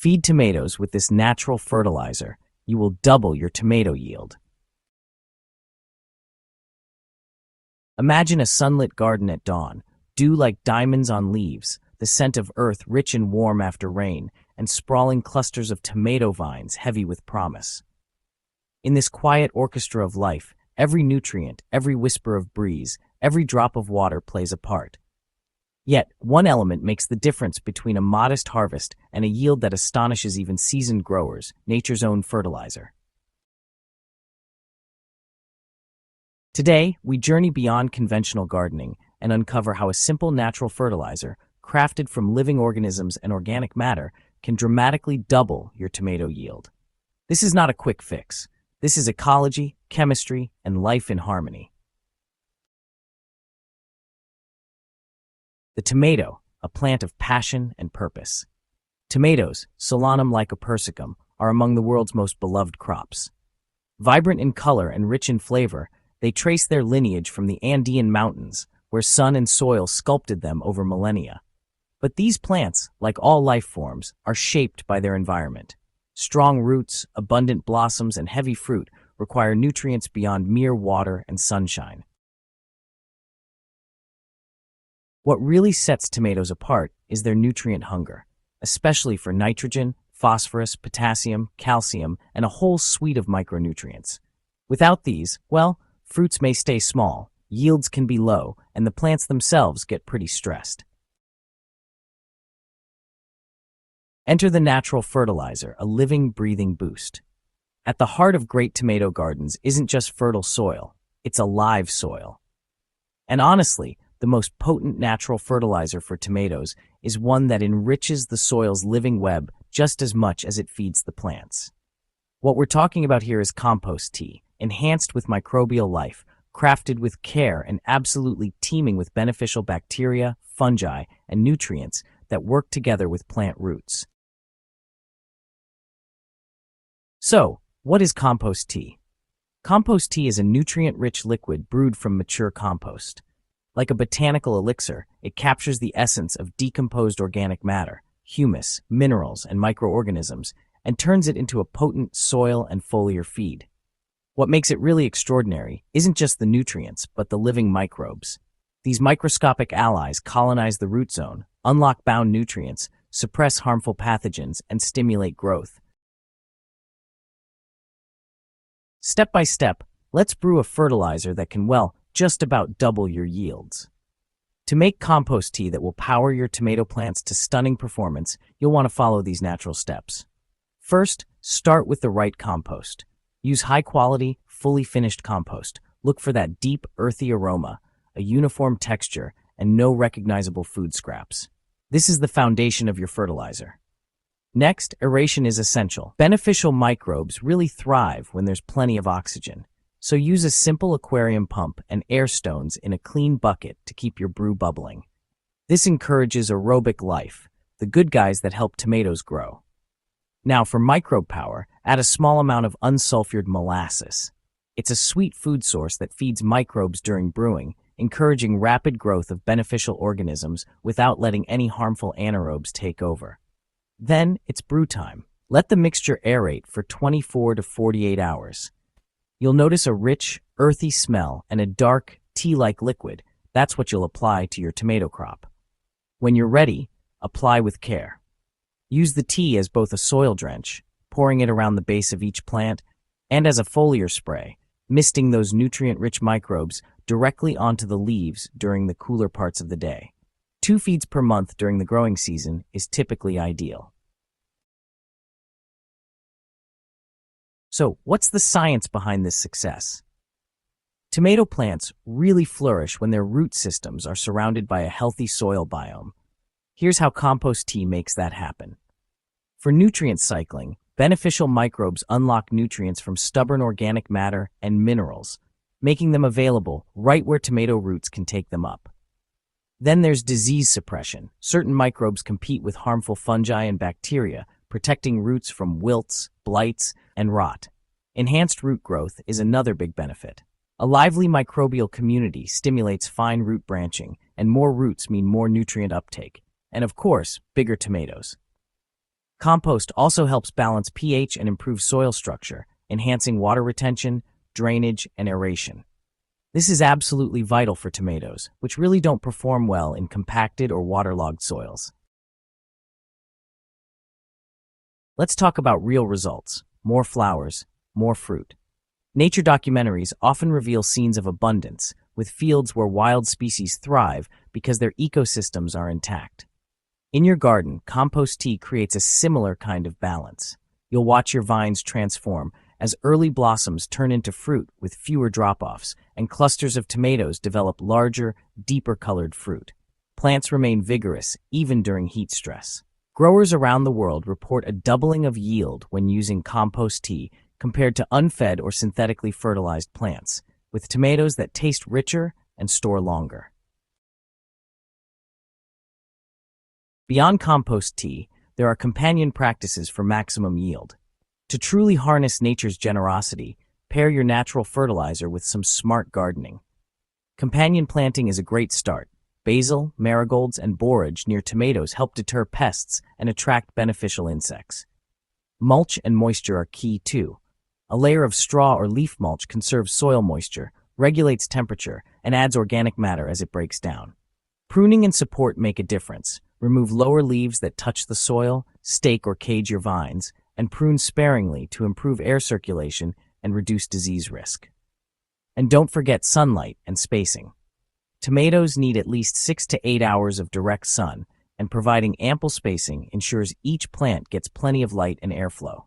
Feed tomatoes with this natural fertilizer. You will double your tomato yield. Imagine a sunlit garden at dawn, dew like diamonds on leaves, the scent of earth rich and warm after rain, and sprawling clusters of tomato vines heavy with promise. In this quiet orchestra of life, every nutrient, every whisper of breeze, every drop of water plays a part. Yet, one element makes the difference between a modest harvest and a yield that astonishes even seasoned growers: nature's own fertilizer. Today, we journey beyond conventional gardening and uncover how a simple natural fertilizer, crafted from living organisms and organic matter, can dramatically double your tomato yield. This is not a quick fix. This is ecology, chemistry, and life in harmony. The tomato, a plant of passion and purpose. Tomatoes, Solanum lycopersicum, are among the world's most beloved crops. Vibrant in color and rich in flavor, they trace their lineage from the Andean mountains, where sun and soil sculpted them over millennia. But these plants, like all life forms, are shaped by their environment. Strong roots, abundant blossoms, and heavy fruit require nutrients beyond mere water and sunshine. What really sets tomatoes apart is their nutrient hunger, especially for nitrogen, phosphorus, potassium, calcium, and a whole suite of micronutrients. Without these, well, fruits may stay small, yields can be low, and the plants themselves get pretty stressed. Enter the natural fertilizer, a living, breathing boost. At the heart of great tomato gardens isn't just fertile soil, it's a live soil. And honestly, the most potent natural fertilizer for tomatoes is one that enriches the soil's living web just as much as it feeds the plants. What we're talking about here is compost tea, enhanced with microbial life, crafted with care, and absolutely teeming with beneficial bacteria, fungi, and nutrients that work together with plant roots. So, what is compost tea? Compost tea is a nutrient-rich liquid brewed from mature compost. Like a botanical elixir, it captures the essence of decomposed organic matter, humus, minerals, and microorganisms, and turns it into a potent soil and foliar feed. What makes it really extraordinary isn't just the nutrients, but the living microbes. These microscopic allies colonize the root zone, unlock bound nutrients, suppress harmful pathogens, and stimulate growth. Step by step, let's brew a fertilizer that can, well, just about double your yields. To make compost tea that will power your tomato plants to stunning performance, you'll want to follow these natural steps. First, start with the right compost. Use high-quality, fully finished compost. Look for that deep, earthy aroma, a uniform texture, and no recognizable food scraps. This is the foundation of your fertilizer. Next, aeration is essential. Beneficial microbes really thrive when there's plenty of oxygen. So use a simple aquarium pump and air stones in a clean bucket to keep your brew bubbling. This encourages aerobic life, the good guys that help tomatoes grow. Now for microbe power, add a small amount of unsulfured molasses. It's a sweet food source that feeds microbes during brewing, encouraging rapid growth of beneficial organisms without letting any harmful anaerobes take over. Then it's brew time. Let the mixture aerate for 24 to 48 hours. You'll notice a rich, earthy smell and a dark, tea-like liquid. That's what you'll apply to your tomato crop. When you're ready, apply with care. Use the tea as both a soil drench, pouring it around the base of each plant, and as a foliar spray, misting those nutrient-rich microbes directly onto the leaves during the cooler parts of the day. 2 feeds per month during the growing season is typically ideal. So, what's the science behind this success? Tomato plants really flourish when their root systems are surrounded by a healthy soil biome. Here's how compost tea makes that happen. For nutrient cycling, beneficial microbes unlock nutrients from stubborn organic matter and minerals, making them available right where tomato roots can take them up. Then there's disease suppression. Certain microbes compete with harmful fungi and bacteria, protecting roots from wilts, blights, and rot. Enhanced root growth is another big benefit. A lively microbial community stimulates fine root branching, and more roots mean more nutrient uptake, and of course, bigger tomatoes. Compost also helps balance pH and improve soil structure, enhancing water retention, drainage, and aeration. This is absolutely vital for tomatoes, which really don't perform well in compacted or waterlogged soils. Let's talk about real results: more flowers, more fruit. Nature documentaries often reveal scenes of abundance, with fields where wild species thrive because their ecosystems are intact. In your garden, compost tea creates a similar kind of balance. You'll watch your vines transform as early blossoms turn into fruit with fewer drop-offs, and clusters of tomatoes develop larger, deeper-colored fruit. Plants remain vigorous even during heat stress. Growers around the world report a doubling of yield when using compost tea compared to unfed or synthetically fertilized plants, with tomatoes that taste richer and store longer. Beyond compost tea, there are companion practices for maximum yield. To truly harness nature's generosity, pair your natural fertilizer with some smart gardening. Companion planting is a great start. Basil, marigolds, and borage near tomatoes help deter pests and attract beneficial insects. Mulch and moisture are key too. A layer of straw or leaf mulch conserves soil moisture, regulates temperature, and adds organic matter as it breaks down. Pruning and support make a difference. Remove lower leaves that touch the soil, stake or cage your vines, and prune sparingly to improve air circulation and reduce disease risk. And don't forget sunlight and spacing. Tomatoes need at least 6 to 8 hours of direct sun, and providing ample spacing ensures each plant gets plenty of light and airflow.